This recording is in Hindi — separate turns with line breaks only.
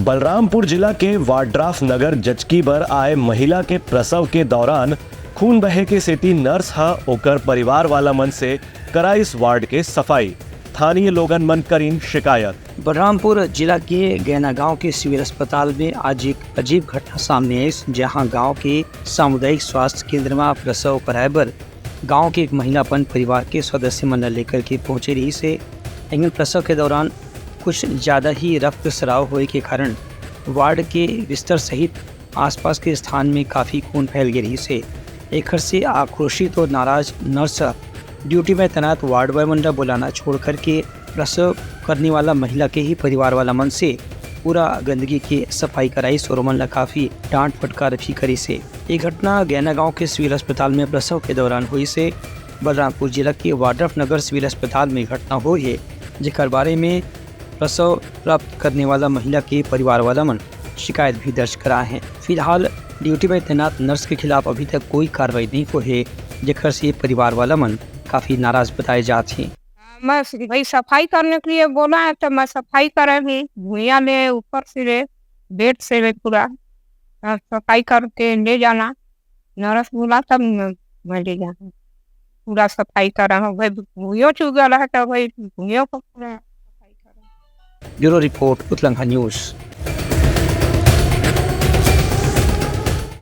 बलरामपुर जिला के वाड्राफ नगर जचकी बर आए महिला के प्रसव के दौरान खून बहे के सेती नर्स हा ओकर परिवार वाला मन से कराई इस वार्ड के सफाई। स्थानीय लोगन मन करीन शिकायत।
बलरामपुर जिला के गैना गांव के सिविल अस्पताल में आज एक अजीब घटना सामने आई, जहां गांव के सामुदायिक स्वास्थ्य केंद्र में प्रसव कराए बर गांव के एक महिला अपन परिवार के सदस्य मन लेकर के पहुंचे रही से। लेकिन प्रसव के दौरान कुछ ज़्यादा ही रक्तस्राव होने के कारण वार्ड के बिस्तर सहित आसपास के स्थान में काफ़ी खून फैल गई रही से। एक से आक्रोशित और नाराज नर्स ड्यूटी में तैनात वार्ड बॉय मंडा बुलाना छोड़ कर के प्रसव करने वाला महिला के ही परिवार वाला मन से पूरा गंदगी की सफाई कराई और मन काफ़ी डांट फटकार भी करी से। ये घटना गैना गांव के सिविल अस्पताल में प्रसव के दौरान हुई से। बलरामपुर जिला के वाड्राफ नगर सिविल अस्पताल में घटना हुई है, जिसके बारे में प्रसव प्राप्त करने वाला महिला के परिवार वाला मन शिकायत भी दर्ज करा है। फिलहाल ड्यूटी में तैनात नर्स के खिलाफ अभी तक कोई कार्रवाई नहीं हुई है, जिससे से परिवार वाला मन काफी नाराज बताए जाते हैं।
मैं भाई सफाई करने के लिए बोला है तो मैं सफाई करेंगी, भूया ले ऊपर से ले बेड से ले पूरा सफाई करके ले जाना। नर्स बोला तब मैं ले जाना, पूरा सफाई कर रहा हूँ। भाई भूयो चुगल है तो भाई भूयो को पूरा सफाई कर।
ब्यूरो रिपोर्ट उत्तलंघा न्यूज़।